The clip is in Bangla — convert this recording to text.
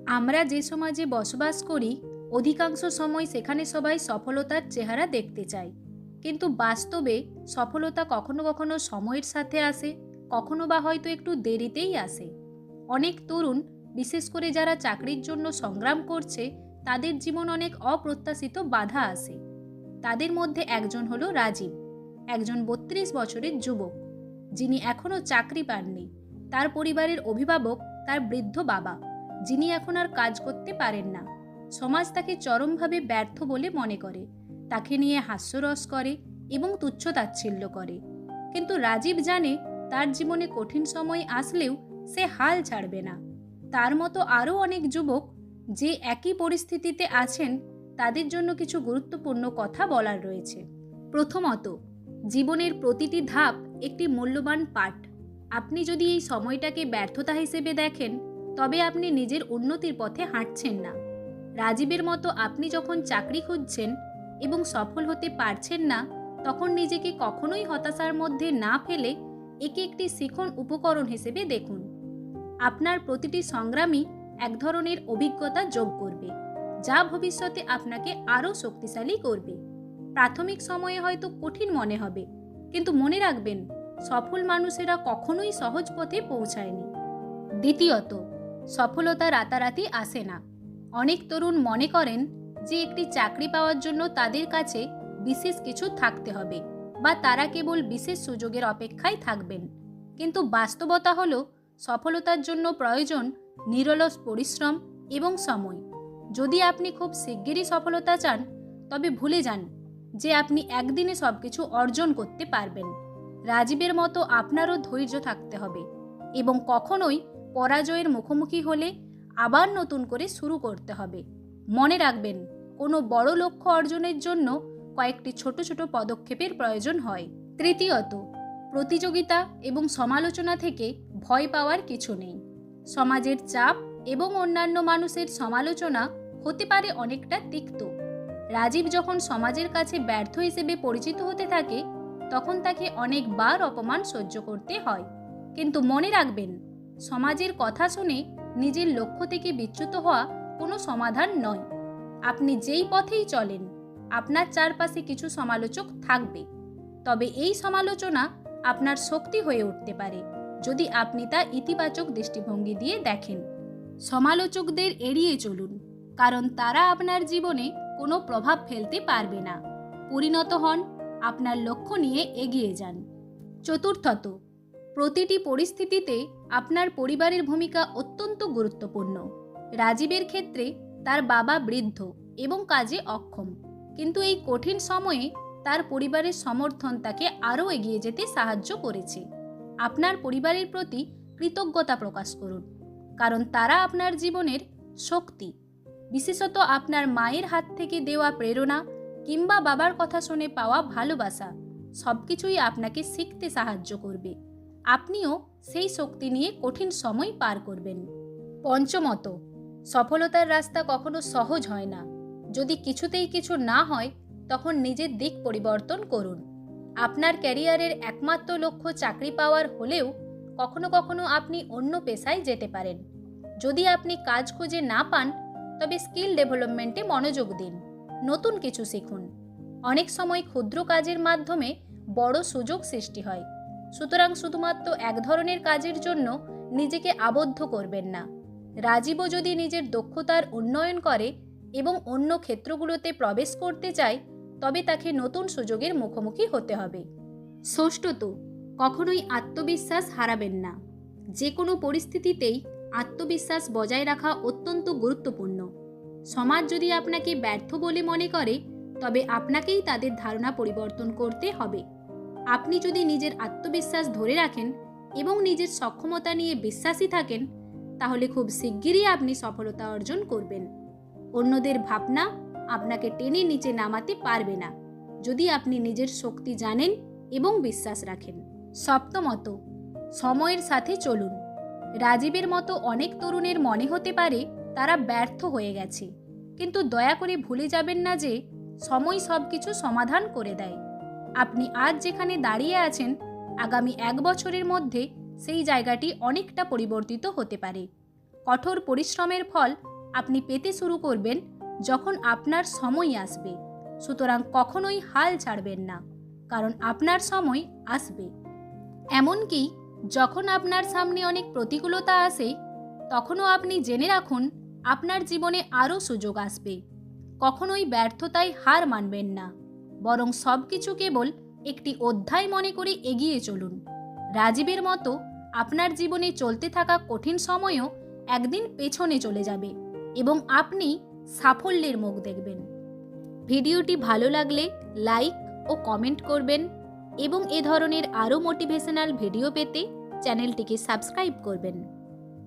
আমরা যে সমাজে বসবাস করি অধিকাংশ সময় সেখানে সবাই সফলতার চেহারা দেখতে চায়, কিন্তু বাস্তবে সফলতা কখনো কখনো সময়ের সাথে আসে, কখনো বা হয়তো একটু দেরিতেই আসে। অনেক তরুণ, বিশেষ করে যারা চাকরির জন্য সংগ্রাম করছে, তাদের জীবন অনেক অপ্রত্যাশিত বাধা আসে। তাদের মধ্যে একজন হলো রাজীব, একজন ৩২ বছরের যুবক, যিনি এখনও চাকরি পাননি। তার পরিবারের অভিভাবক তার বৃদ্ধ বাবা, যিনি এখন আর কাজ করতে পারেন না। সমাজ তাকে চরমভাবে ব্যর্থ বলে মনে করে, তাকে নিয়ে হাস্যরস করে এবং তুচ্ছ-তাচ্ছিল্য করে। কিন্তু রাজীব জানে, তার জীবনে কঠিন সময় আসলেও সে হাল ছাড়বে না। তার মতো আরও অনেক যুবক যে একই পরিস্থিতিতে আছেন, তাদের জন্য কিছু গুরুত্বপূর্ণ কথা বলার রয়েছে। প্রথমত, জীবনের প্রতিটি ধাপ একটি মূল্যবান পাঠ। আপনি যদি এই সময়টাকে ব্যর্থতা হিসেবে দেখেন, তবে আপনি নিজের উন্নতির পথে হাঁটছেন না। রাজীবের মতো আপনি যখন চাকরি খুঁজছেন এবং সফল হতে পারছেন না, তখন নিজেকে কখনোই হতাশার মধ্যে না ফেলে একে একটি শিখন উপকরণ হিসেবে দেখুন। আপনার প্রতিটি সংগ্রামই এক ধরনের অভিজ্ঞতা যোগ করবে, যা ভবিষ্যতে আপনাকে আরও শক্তিশালী করবে। প্রাথমিক সময়ে হয়তো কঠিন মনে হবে, কিন্তু মনে রাখবেন, সফল মানুষেরা কখনোই সহজ পথে পৌঁছায়নি। দ্বিতীয়ত, সফলতা রাতারাতি আসে না। অনেক তরুণ মনে করেন যে একটি চাকরি পাওয়ার জন্য তাদের কাছে বিশেষ কিছু থাকতে হবে, বা তারা কেবল বিশেষ সুযোগের অপেক্ষায় থাকবেন। কিন্তু বাস্তবতা হলো, সফলতার জন্য প্রয়োজন নিরলস পরিশ্রম এবং সময়। যদি আপনি খুব শিগগিরই সফলতা চান, তবে ভুলে যান যে আপনি একদিনে সবকিছু অর্জন করতে পারবেন। রাজীবের মতো আপনারও ধৈর্য থাকতে হবে এবং কখনোই পরাজয়ের মুখোমুখি হলে আবার নতুন করে শুরু করতে হবে। মনে রাখবেন, কোনো বড় লক্ষ্য অর্জনের জন্য কয়েকটি ছোট ছোট পদক্ষেপের প্রয়োজন হয়। তৃতীয়ত, প্রতিযোগিতা এবং সমালোচনা থেকে ভয় পাওয়ার কিছু নেই। সমাজের চাপ এবং অন্যান্য মানুষের সমালোচনা হতে পারে অনেকটা তিক্ত। রাজীব যখন সমাজের কাছে ব্যর্থ হিসেবে পরিচিত হতে থাকে, তখন তাকে অনেকবার অপমান সহ্য করতে হয়। কিন্তু মনে রাখবেন, সমাজের কথা শুনে নিজের লক্ষ্য থেকে বিচ্যুত হওয়া কোনো সমাধান নয়। আপনি যেই পথেই চলেন, আপনার চারপাশে কিছু সমালোচক থাকবে, তবে এই সমালোচনা আপনার শক্তি হয়ে উঠতে পারে যদি আপনি তা ইতিবাচক দৃষ্টিভঙ্গি দিয়ে দেখেন। সমালোচকদের এড়িয়ে চলুন, কারণ তারা আপনার জীবনে কোনো প্রভাব ফেলতে পারবে না। পরিণত হন, আপনার লক্ষ্য নিয়ে এগিয়ে যান। চতুর্থত, প্রতিটি পরিস্থিতিতে আপনার পরিবারের ভূমিকা অত্যন্ত গুরুত্বপূর্ণ। রাজীবের ক্ষেত্রে তার বাবা বৃদ্ধ এবং কাজে অক্ষম, কিন্তু এই কঠিন সময়ে তার পরিবারের সমর্থন তাকে আরও এগিয়ে যেতে সাহায্য করেছে। আপনার পরিবারের প্রতি কৃতজ্ঞতা প্রকাশ করুন, কারণ তারা আপনার জীবনের শক্তি। বিশেষত আপনার মায়ের হাত থেকে দেওয়া প্রেরণা কিংবা বাবার কথা শুনে পাওয়া ভালোবাসা সবকিছুই আপনাকে শিখতে সাহায্য করবে। আপনিও সেই শক্তি নিয়ে কঠিন সময় পার করবেন। পঞ্চমত, সফলতার রাস্তা কখনো সহজ হয় না। যদি কিছুতেই কিছু না হয়, তখন নিজের দিক পরিবর্তন করুন। আপনার ক্যারিয়ারের একমাত্র লক্ষ্য চাকরি পাওয়ার হলেও কখনো কখনো আপনি অন্য পেশায় যেতে পারেন। যদি আপনি কাজ খুঁজে না পান, তবে স্কিল ডেভেলপমেন্টে মনোযোগ দিন, নতুন কিছু শিখুন। অনেক সময় ক্ষুদ্র কাজের মাধ্যমে বড় সুযোগ সৃষ্টি হয়। সুতরাং শুধুমাত্র এক ধরনের কাজের জন্য নিজেকে আবদ্ধ করবেন না। রাজীবও যদি নিজের দক্ষতার উন্নয়ন করে এবং অন্য ক্ষেত্রগুলোতে প্রবেশ করতে চায়, তবে তাকে নতুন সুযোগের মুখোমুখি হতে হবে। ষষ্ঠত, কখনোই আত্মবিশ্বাস হারাবেন না। যে কোনো পরিস্থিতিতেই আত্মবিশ্বাস বজায় রাখা অত্যন্ত গুরুত্বপূর্ণ। সমাজ যদি আপনাকে ব্যর্থ বলে মনে করে, তবে আপনাকেই তাদের ধারণা পরিবর্তন করতে হবে। আপনি যদি নিজের আত্মবিশ্বাস ধরে রাখেন এবং নিজের সক্ষমতা নিয়ে বিশ্বাসী থাকেন, তাহলে খুব শিগগিরই আপনি সফলতা অর্জন করবেন। অন্যদের ভাবনা আপনাকে টেনে নিচে নামাতে পারবে না, যদি আপনি নিজের শক্তি জানেন এবং বিশ্বাস রাখেন। সপ্তমত, সময়ের সাথে চলুন। রাজীবের মতো অনেক তরুণের মনে হতে পারে তারা ব্যর্থ হয়ে গেছে, কিন্তু দয়া করে ভুলে যাবেন না যে সময় সবকিছু সমাধান করে দেয়। আপনি আজ যেখানে দাঁড়িয়ে আছেন, আগামী 1 বছরের মধ্যে সেই জায়গাটি অনেকটা পরিবর্তিত হতে পারে। কঠোর পরিশ্রমের ফল আপনি পেতে শুরু করবেন যখন আপনার সময় আসবে। সুতরাং কখনোই হাল ছাড়বেন না, কারণ আপনার সময় আসবে। এমনকি যখন আপনার সামনে অনেক প্রতিকূলতা আসে, তখনও আপনি জেনে রাখুন আপনার জীবনে আরও সুযোগ আসবে। কখনোই ব্যর্থতায় হার মানবেন না, বরং সব কিছু কেবল একটি অধ্যায় মনে করে এগিয়ে চলুন। রাজীবের মতো আপনার জীবনে চলতে থাকা কঠিন সময়ও একদিন পেছনে চলে যাবে এবং আপনি সাফল্যের মুখ দেখবেন। ভিডিওটি ভালো লাগলে লাইক ও কমেন্ট করবেন এবং এ ধরনের আরও মোটিভেশনাল ভিডিও পেতে চ্যানেলটিকে সাবস্ক্রাইব করবেন।